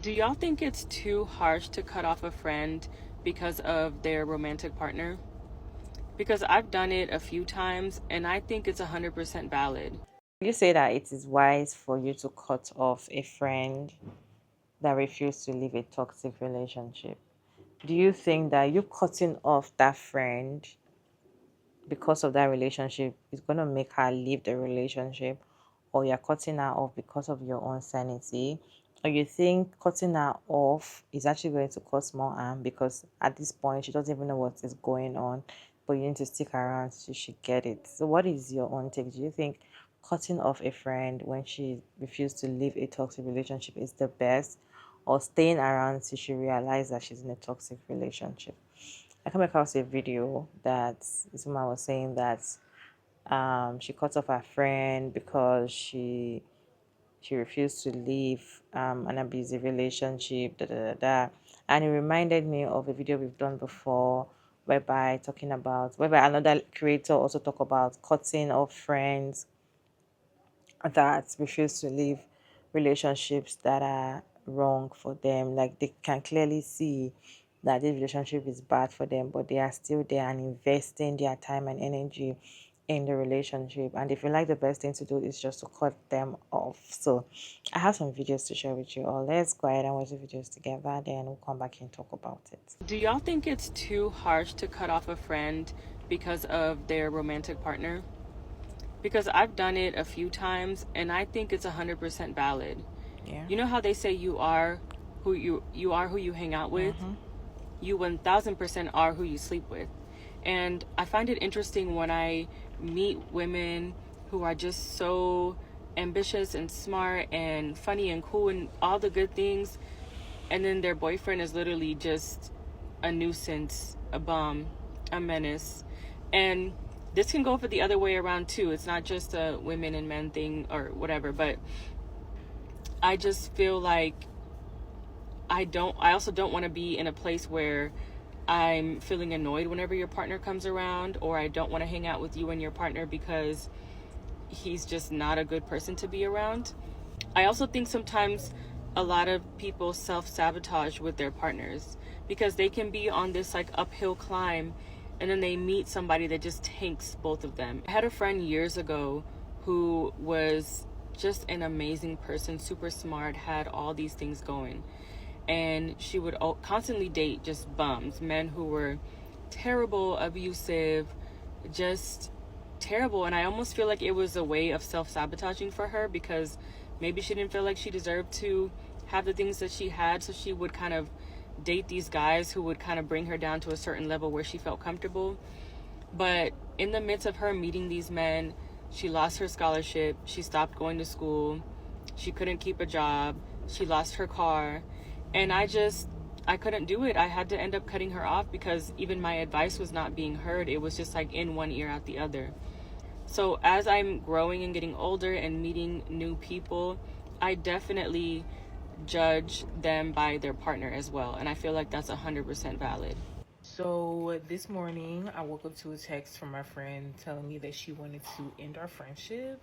Do y'all think it's too harsh to cut off a friend because of their romantic partner? Because I've done it a few times and I think it's 100% valid. You say that it is wise for you to cut off a friend that refused to leave a toxic relationship. Do you think that you cutting off that friend because of that relationship is going to make her leave the relationship, or you're cutting her off because of your own sanity, or you think cutting her off is actually going to cause more harm because at this point she doesn't even know what is going on, but you need to stick around so she get it? So what is your own take? Do you think cutting off a friend when she refused to leave a toxic relationship is the best, or staying around till she realizes that she's in a toxic relationship? I came across a video that this woman was saying that she cut off her friend because she refused to leave an abusive relationship, da, da, da, da. And it reminded me of a video we've done before, whereby another creator also talk about cutting off friends that refuse to leave relationships that are wrong for them. Like they can clearly see that this relationship is bad for them, but they are still there and investing their time and energy in the relationship. And they feel like the best thing to do is just to cut them off. So I have some videos to share with you all. Let's go ahead and watch the videos together, then we'll come back and talk about it. Do y'all think it's too harsh to cut off a friend because of their romantic partner? Because I've done it a few times and I think it's 100% valid. Yeah. You know how they say you are who you hang out with? You 1000% are who you sleep with. And I find it interesting when I meet women who are just so ambitious and smart and funny and cool and all the good things, and then their boyfriend is literally just a nuisance, a bum, a menace. And this can go for the other way around too. It's not just a women and men thing or whatever, but I just feel like I also don't want to be in a place where I'm feeling annoyed whenever your partner comes around, or I don't want to hang out with you and your partner because he's just not a good person to be around. I also think sometimes a lot of people self-sabotage with their partners because they can be on this like uphill climb and then they meet somebody that just tanks both of them. I had a friend years ago who was just an amazing person, super smart, had all these things going. And she would constantly date just bums, men who were terrible, abusive, just terrible. And I almost feel like it was a way of self-sabotaging for her because maybe she didn't feel like she deserved to have the things that she had, so she would kind of date these guys who would kind of bring her down to a certain level where she felt comfortable. But in the midst of her meeting these men, she lost her scholarship, she stopped going to school, she couldn't keep a job, she lost her car, and I couldn't do it. I had to end up cutting her off because even my advice was not being heard. It was just like in one ear out the other. So as I'm growing and getting older and meeting new people, I definitely judge them by their partner as well. And I feel like that's 100% valid. So this morning, I woke up to a text from my friend telling me that she wanted to end our friendship.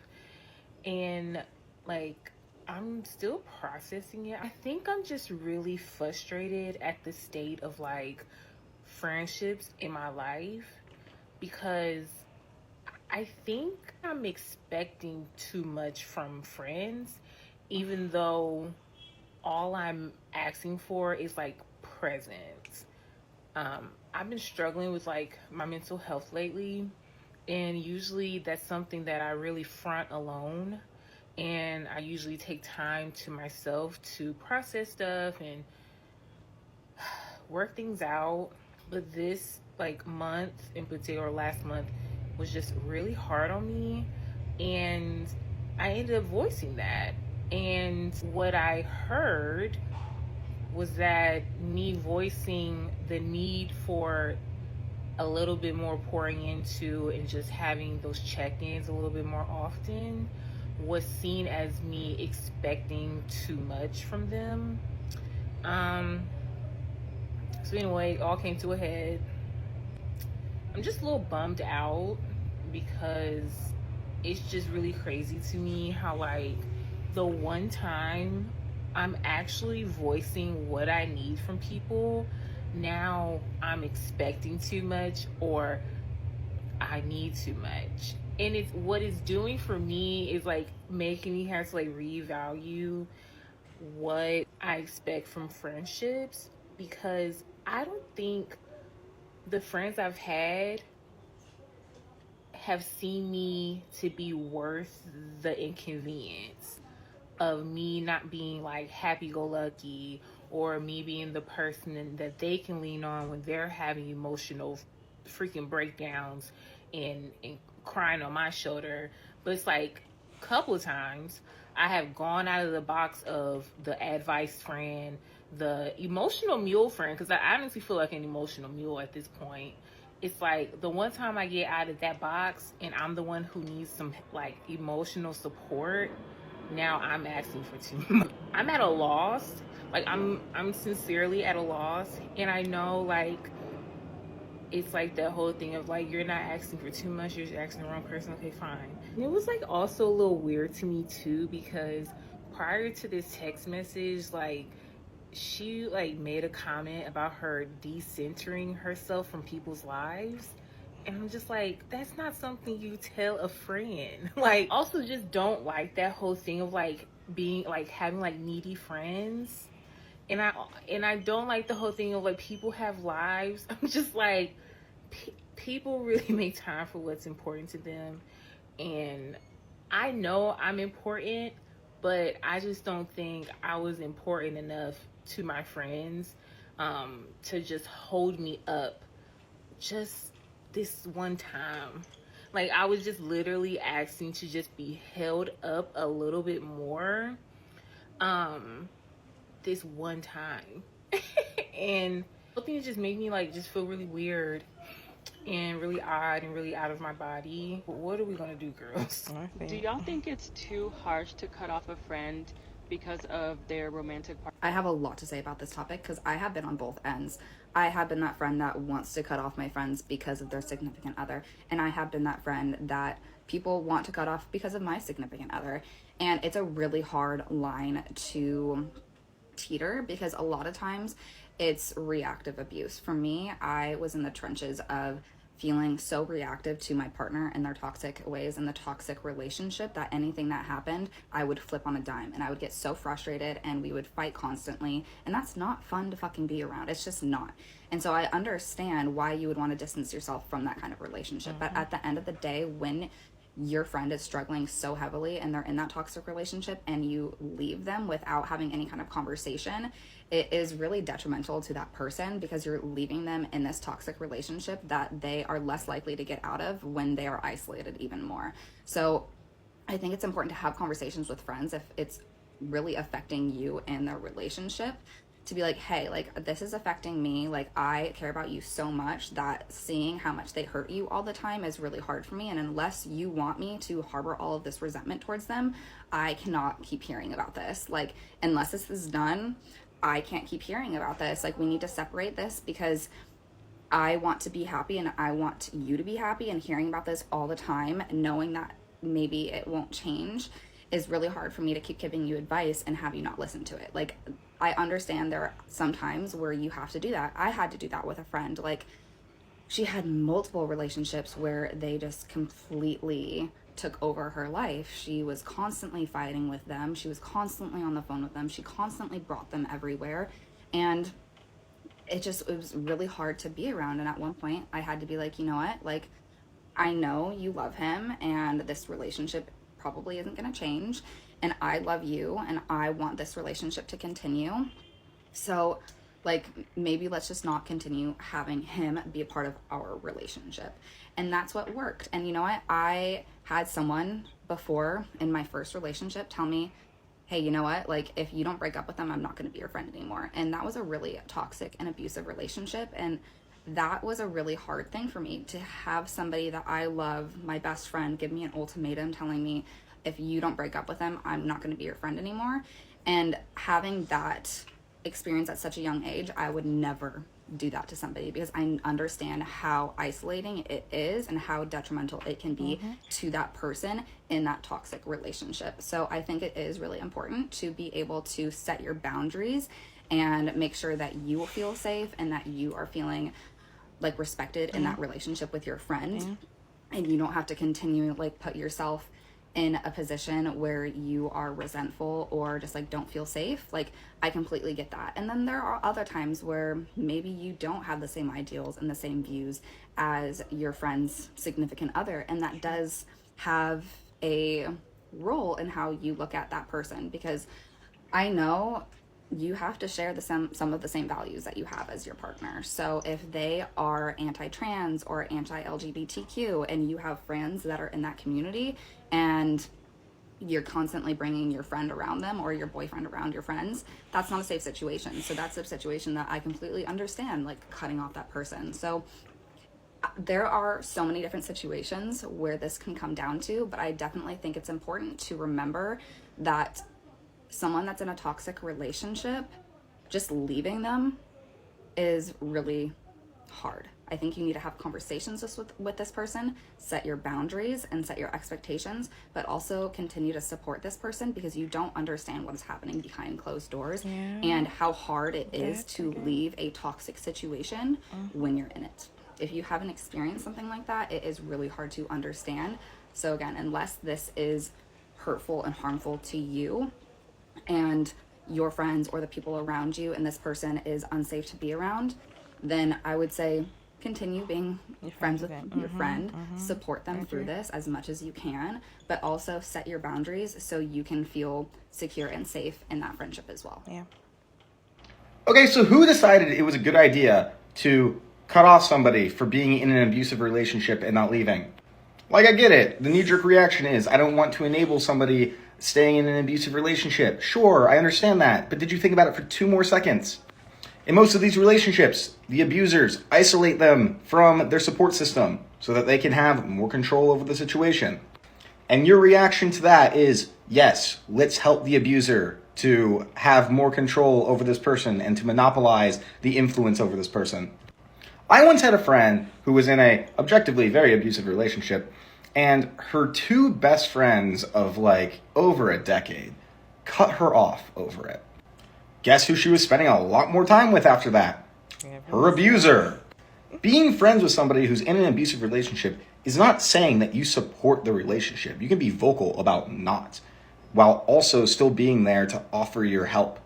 And like, I'm still processing it. I think I'm just really frustrated at the state of like friendships in my life because I think I'm expecting too much from friends, even though all I'm asking for is like presence. I've been struggling with like my mental health lately, and usually that's something that I really front alone. And I usually take time to myself to process stuff and work things out. But this like month in particular, last month, was just really hard on me. And I ended up voicing that. And what I heard was that me voicing the need for a little bit more pouring into and just having those check-ins a little bit more often was seen as me expecting too much from them. So anyway, it all came to a head. I'm just a little bummed out because it's just really crazy to me how like the one time I'm actually voicing what I need from people. Now I'm expecting too much, or I need too much. And it's what it's doing for me is like making me have to like revalue what I expect from friendships, because I don't think the friends I've had have seen me to be worth the inconvenience of me not being like happy go lucky, or me being the person that they can lean on when they're having emotional freaking breakdowns and crying on my shoulder. But it's like a couple of times I have gone out of the box of the advice friend, the emotional mule friend, because I honestly feel like an emotional mule at this point. It's like the one time I get out of that box and I'm the one who needs some like emotional support, now I'm asking for too much. I'm at a loss. Like I'm sincerely at a loss, and I know like it's like that whole thing of like you're not asking for too much, you're just asking the wrong person. Okay, fine. And it was like also a little weird to me too, because prior to this text message, like she like made a comment about her decentering herself from people's lives. And I'm just like, that's not something you tell a friend. Like, also just don't like that whole thing of like being like having like needy friends. And I don't like the whole thing of like people have lives. I'm just like, people really make time for what's important to them. And I know I'm important, but I just don't think I was important enough to my friends to just hold me up just this one time. Like, I was just literally asking to just be held up a little bit more um this one time. And I think it just made me like just feel really weird and really odd and really out of my body. What are we gonna do, girls? Do y'all think it's too harsh to cut off a friend because of their romantic partner? I have a lot to say about this topic because I have been on both ends. I have been that friend that wants to cut off my friends because of their significant other, and I have been that friend that people want to cut off because of my significant other. And it's a really hard line to teeter because a lot of times it's reactive abuse. For me, I was in the trenches of feeling so reactive to my partner and their toxic ways and the toxic relationship that anything that happened, I would flip on a dime and I would get so frustrated and we would fight constantly. And that's not fun to fucking be around. It's just not. And so I understand why you would want to distance yourself from that kind of relationship. But at the end of the day, when your friend is struggling so heavily and they're in that toxic relationship and you leave them without having any kind of conversation, it is really detrimental to that person because you're leaving them in this toxic relationship that they are less likely to get out of when they are isolated even more. So I think it's important to have conversations with friends if it's really affecting you and their relationship, to be like, hey, like this is affecting me. Like I care about you so much that seeing how much they hurt you all the time is really hard for me. And unless you want me to harbor all of this resentment towards them, I cannot keep hearing about this. Like unless this is done, I can't keep hearing about this. Like we need to separate this because I want to be happy and I want you to be happy, and hearing about this all the time, knowing that maybe it won't change, is really hard for me to keep giving you advice and have you not listen to it. Like I understand there are some times where you have to do that. I had to do that with a friend. Like she had multiple relationships where they just completely took over her life. She was constantly fighting with them. She was constantly on the phone with them. She constantly brought them everywhere. And it was really hard to be around. And at one point I had to be like, you know what? Like I know you love him and this relationship probably isn't going to change, and I love you and I want this relationship to continue. So like maybe let's just not continue having him be a part of our relationship. And that's what worked. And you know what? I had someone before in my first relationship tell me, hey, you know what? Like if you don't break up with them, I'm not going to be your friend anymore. And that was a really toxic and abusive relationship. And that was a really hard thing for me to have somebody that I love, my best friend, give me an ultimatum telling me, if you don't break up with them, I'm not going to be your friend anymore. And having that experienced at such a young age, I would never do that to somebody, because I understand how isolating it is and how detrimental it can be to that person in that toxic relationship. So I think it is really important to be able to set your boundaries and make sure that you will feel safe and that you are feeling like respected in that relationship with your friend. And you don't have to continue like put yourself in a position where you are resentful or just like don't feel safe. Like, I completely get that. And then there are other times where maybe you don't have the same ideals and the same views as your friend's significant other, and that does have a role in how you look at that person, because I know you have to share some of the same values that you have as your partner. So if they are anti-trans or anti-LGBTQ and you have friends that are in that community, and you're constantly bringing your friend around them or your boyfriend around your friends, that's not a safe situation. So that's a situation that I completely understand, like cutting off that person. So there are so many different situations where this can come down to, but I definitely think it's important to remember that someone that's in a toxic relationship, just leaving them is really hard. I think you need to have conversations with this person, set your boundaries and set your expectations, but also continue to support this person, because you don't understand what is happening behind closed doors and how hard it is to leave a toxic situation when you're in it. If you haven't experienced something like that, it is really hard to understand. So again, unless this is hurtful and harmful to you and your friends or the people around you, and this person is unsafe to be around, then I would say continue being friends with your friend, support them through this as much as you can, but also set your boundaries so you can feel secure and safe in that friendship as well. Yeah. Okay, so who decided it was a good idea to cut off somebody for being in an abusive relationship and not leaving? Like, I get it. The knee-jerk reaction is, I don't want to enable somebody staying in an abusive relationship. Sure, I understand that. But did you think about it for 2 more seconds? In most of these relationships, the abusers isolate them from their support system so that they can have more control over the situation. And your reaction to that is, yes, let's help the abuser to have more control over this person and to monopolize the influence over this person. I once had a friend who was in a objectively very abusive relationship, and her 2 best friends of like over a decade cut her off over it. Guess who she was spending a lot more time with after that? Her abuser. Being friends with somebody who's in an abusive relationship is not saying that you support the relationship. You can be vocal about not, while also still being there to offer your help.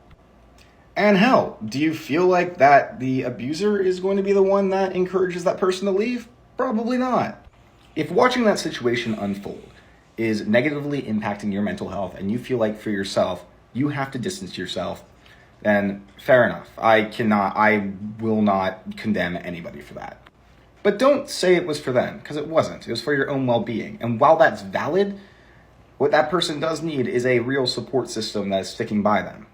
And hell, do you feel like that the abuser is going to be the one that encourages that person to leave? Probably not. If watching that situation unfold is negatively impacting your mental health and you feel like for yourself you have to distance yourself, then fair enough. I will not condemn anybody for that. But don't say it was for them, because it wasn't. It was for your own well-being. And while that's valid, what that person does need is a real support system that's sticking by them.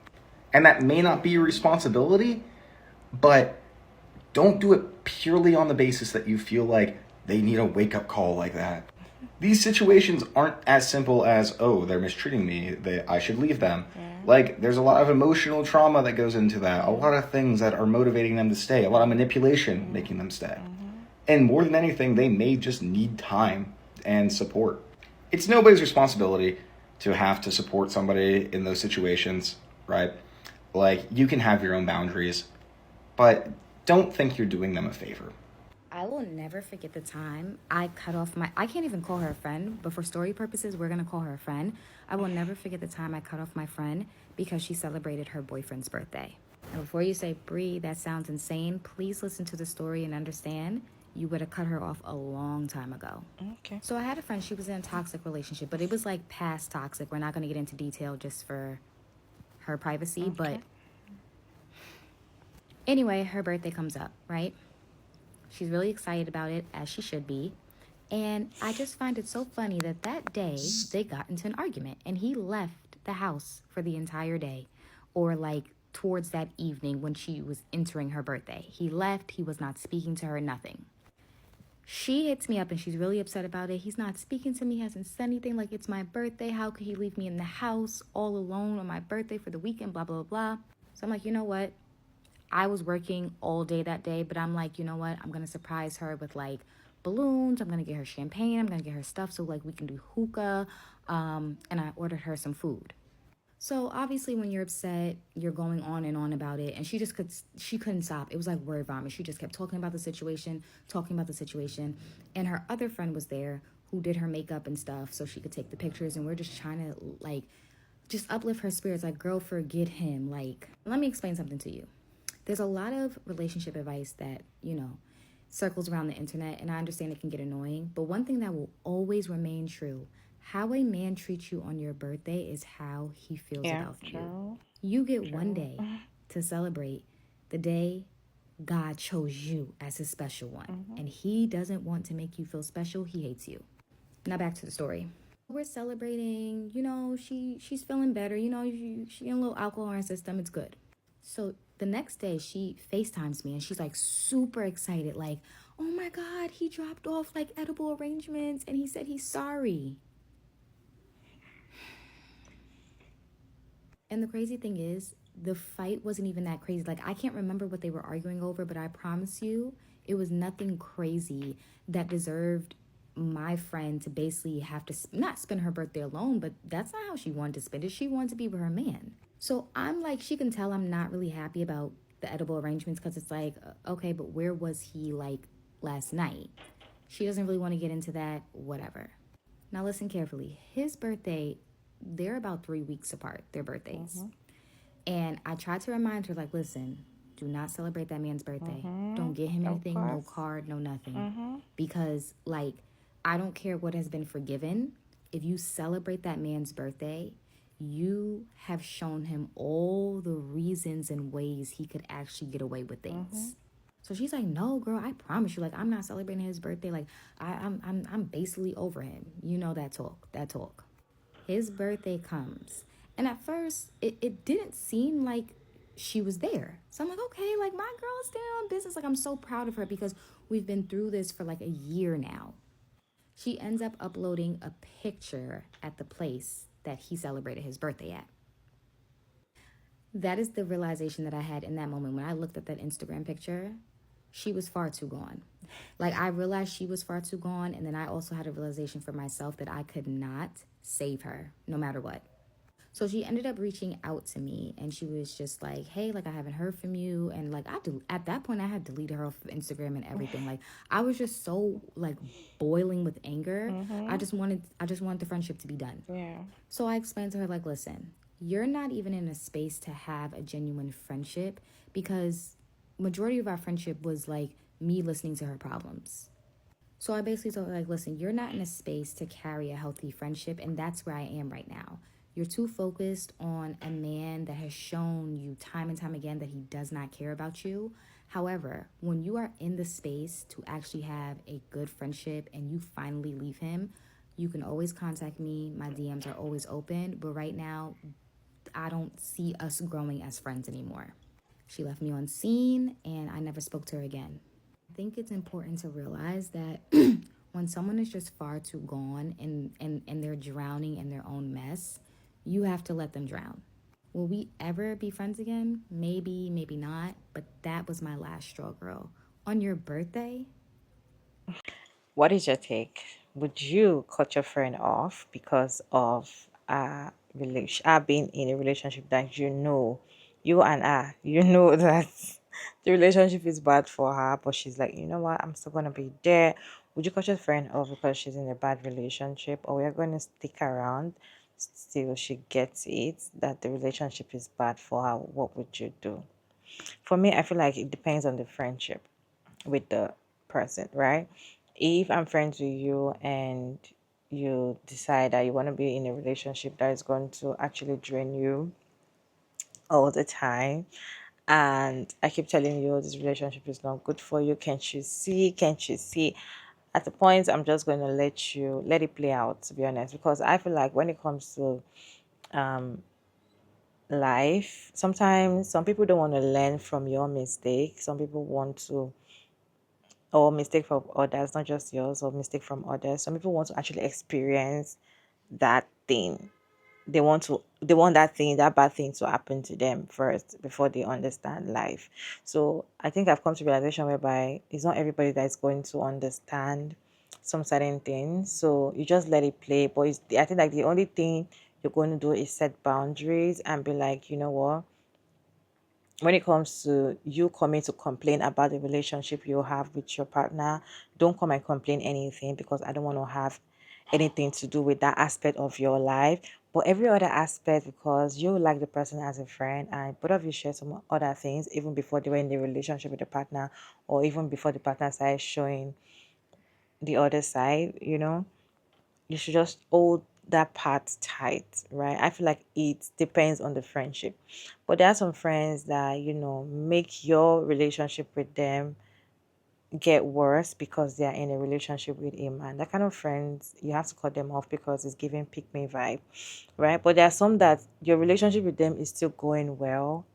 And that may not be your responsibility, but don't do it purely on the basis that you feel like they need a wake-up call like that. These situations aren't as simple as, oh, they're mistreating me, I should leave them. Like, there's a lot of emotional trauma that goes into that, a lot of things that are motivating them to stay, a lot of manipulation making them stay. And more than anything, they may just need time and support. It's nobody's responsibility to have to support somebody in those situations, right? Like, you can have your own boundaries, but don't think you're doing them a favor. I will never forget the time I cut off I can't even call her a friend, but for story purposes, we're going to call her a friend. I will never forget the time I cut off my friend because she celebrated her boyfriend's birthday. And before you say, Bree, that sounds insane, please listen to the story and understand you would have cut her off a long time ago. Okay. So I had a friend, she was in a toxic relationship, but it was like past toxic. We're not going to get into detail just for her privacy, but anyway, her birthday comes up, right? She's really excited about it, as she should be. And I just find it so funny that that day they got into an argument and he left the house for the entire day, or like towards that evening when she was entering her birthday. He left, he was not speaking to her, nothing. She hits me up and she's really upset about it. He's not speaking to me, hasn't said anything, like it's my birthday. How could he leave me in the house all alone on my birthday for the weekend, blah, blah, blah. So I'm like, you know what? I was working all day that day, but I'm like, you know what? I'm going to surprise her with like balloons. I'm going to get her champagne. I'm going to get her stuff so like we can do hookah. And I ordered her some food. So obviously when you're upset, you're going on and on about it. And she couldn't stop. It was like word vomit. She just kept talking about the situation, talking about the situation. And her other friend was there who did her makeup and stuff so she could take the pictures. And we're just trying to like just uplift her spirits. Like, girl, forget him. Like, let me explain something to you. There's a lot of relationship advice that, circles around the internet, and I understand it can get annoying. But one thing that will always remain true, how a man treats you on your birthday is how he feels Yeah, about you. true. You get one day to celebrate the day God chose you as his special one. And he doesn't want to make you feel special. He hates you. Now back to the story. We're celebrating, she's feeling better, she a little alcohol in her system, it's good. So the next day she FaceTimes me and she's like super excited, like, oh my God, he dropped off like edible arrangements and he said he's sorry. And the crazy thing is, the fight wasn't even that crazy. Like, I can't remember what they were arguing over, but I promise you, it was nothing crazy that deserved my friend to basically have to not spend her birthday alone, but that's not how she wanted to spend it. She wanted to be with her man. So I'm like, she can tell I'm not really happy about the edible arrangements because it's like, okay, but where was he like last night? She doesn't really want to get into that, whatever. Now listen carefully. His birthday, they're about 3 weeks apart, their birthdays. And I tried to remind her, like, listen, do not celebrate that man's birthday. Don't get him anything, no card, no nothing. Because, like, I don't care what has been forgiven. If you celebrate that man's birthday, you have shown him all the reasons and ways he could actually get away with things. So she's like, no, girl, I promise you, like, I'm not celebrating his birthday. Like, I'm basically over him. You know that talk. His birthday comes. And at first, it didn't seem like she was there. So I'm like, okay, like, my girl is standing on business. Like, I'm so proud of her because we've been through this for like a year now. She ends up uploading a picture at the place that he celebrated his birthday at. That is the realization that I had in that moment. When I looked at that Instagram picture, she was far too gone. Like, I realized she was far too gone. And then I also had a realization for myself that I could not save her no matter what. So she ended up reaching out to me and she was just like, hey, like, I haven't heard from you. And like, at that point I had deleted her off of Instagram and everything. Like, I was just so like boiling with anger. I just wanted the friendship to be done. Yeah. So I explained to her, like, listen, you're not even in a space to have a genuine friendship because majority of our friendship was like me listening to her problems. So I basically told her, like, listen, you're not in a space to carry a healthy friendship, and that's where I am right now. You're too focused on a man that has shown you time and time again that he does not care about you. However, when you are in the space to actually have a good friendship and you finally leave him, you can always contact me. My DMs are always open. But right now, I don't see us growing as friends anymore. She left me on scene and I never spoke to her again. I think it's important to realize that when someone is just far too gone and they're drowning in their own mess, you have to let them drown. Will we ever be friends again? Maybe, maybe not. But that was my last straw, girl. On your birthday? What is your take? Would you cut your friend off because of being in a relationship that you and you know that the relationship is bad for her, but she's like, you know what, I'm still gonna be there. Would you cut your friend off because she's in a bad relationship, or we're gonna stick around till she gets it that the relationship is bad for her? What would you do? For me, I feel like it depends on the friendship with the person, right? If I'm friends with you and you decide that you want to be in a relationship that is going to actually drain you all the time, and I keep telling you this relationship is not good for you, can't you see, at the point I'm just going to let it play out, to be honest, because I feel like when it comes to life, sometimes some people don't want to learn from your mistake. Some people want to, or mistake from others, not just yours, or mistake from others. Some people want to actually experience that thing they want that bad thing to happen to them first before they understand life. So I think I've come to realization whereby it's not everybody that is going to understand some certain things. So you just let it play. But I think like the only thing you're going to do is set boundaries and be like, you know what, when it comes to you coming to complain about the relationship you have with your partner, don't come and complain anything, because I don't want to have anything to do with that aspect of your life. But every other aspect, because you like the person as a friend and both of you share some other things, even before they were in the relationship with the partner, or even before the partner started showing the other side, you should just hold that part tight, right? I feel like it depends on the friendship. But there are some friends that, make your relationship with them get worse because they are in a relationship with a man. That kind of friends, you have to cut them off because it's giving pick me vibe, right? But there are some that your relationship with them is still going well,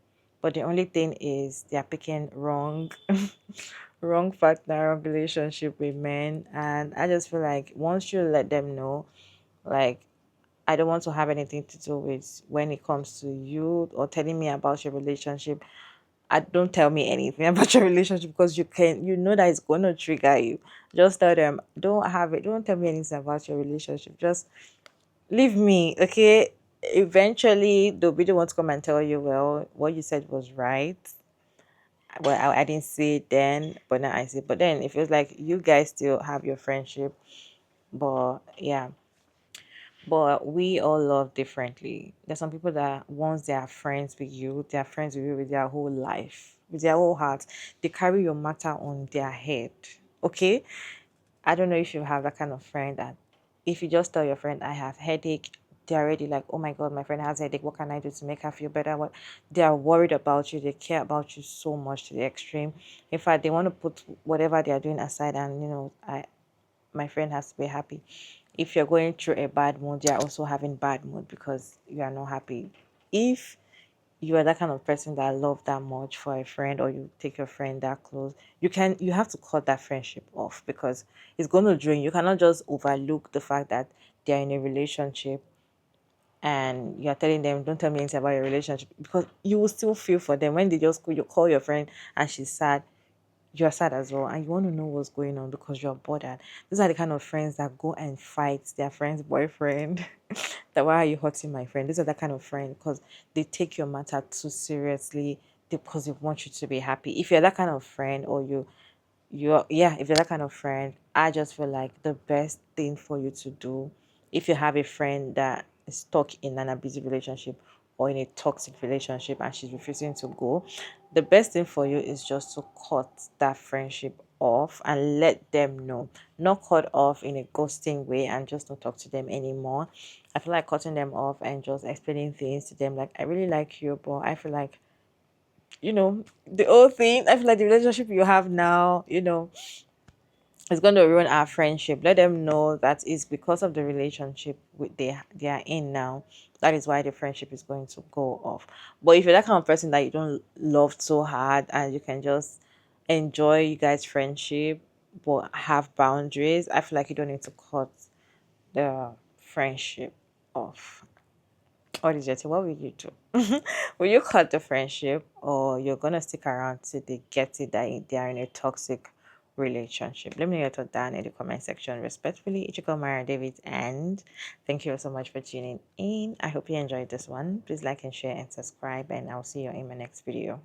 but the only thing is they are picking wrong wrong partner, wrong relationship with men. And I just feel like once you let them know, like, I don't want to have anything to do with when it comes to you or telling me about your relationship. I don't tell me anything about your relationship, because you know that it's gonna trigger you. Just tell them, don't tell me anything about your relationship. Just leave me, okay? Eventually they'll be the one to come and tell you, well, what you said was right. Well, I didn't see it then, but now I see. But then it feels like you guys still have your friendship. But yeah, but we all love differently. There's some people that once they are friends with you, they are friends with you with their whole life, with their whole heart. They carry your matter on their head. Okay? I don't know if you have that kind of friend that if you just tell your friend I have headache, they're already like, oh my god, my friend has headache. What can I do to make her feel better? What They are worried about you. They care about you so much to the extreme. In fact, they want to put whatever they are doing aside, and my friend has to be happy. If you're going through a bad mood, they're also having bad mood because you are not happy. If you are that kind of person that love that much for a friend, or you take your friend that close, you have to cut that friendship off, because it's going to drain. You cannot just overlook the fact that they're in a relationship and you're telling them, don't tell me anything about your relationship, because you will still feel for them when they just you call your friend and she's sad. You're sad as well, and you want to know what's going on because you're bothered. These are the kind of friends that go and fight their friend's boyfriend. That, why are you hurting my friend? These are that kind of friend because they take your matter too seriously, because they want you to be happy. If you're that kind of friend, or if you're that kind of friend, I just feel like the best thing for you to do, if you have a friend that is stuck in an abusive relationship or in a toxic relationship and she's refusing to go, the best thing for you is just to cut that friendship off and let them know. Not cut off in a ghosting way and just don't talk to them anymore. I feel like cutting them off and just explaining things to them, like, I really like you, but I feel like, the whole thing, I feel like the relationship you have now, it's going to ruin our friendship. Let them know that it's because of the relationship they are in now. That is why the friendship is going to go off. But if you're that kind of person that you don't love so hard and you can just enjoy you guys' friendship but have boundaries, I feel like you don't need to cut the friendship off. What is your thing? What will you do? Will you cut the friendship, or you're gonna stick around till they get it that they are in a toxic relationship? Let me know your thoughts down in the comment section. Respectfully, Ichiko Mara David, and thank you so much for tuning in. I hope you enjoyed this one. Please like and share and subscribe, and I'll see you in my next video.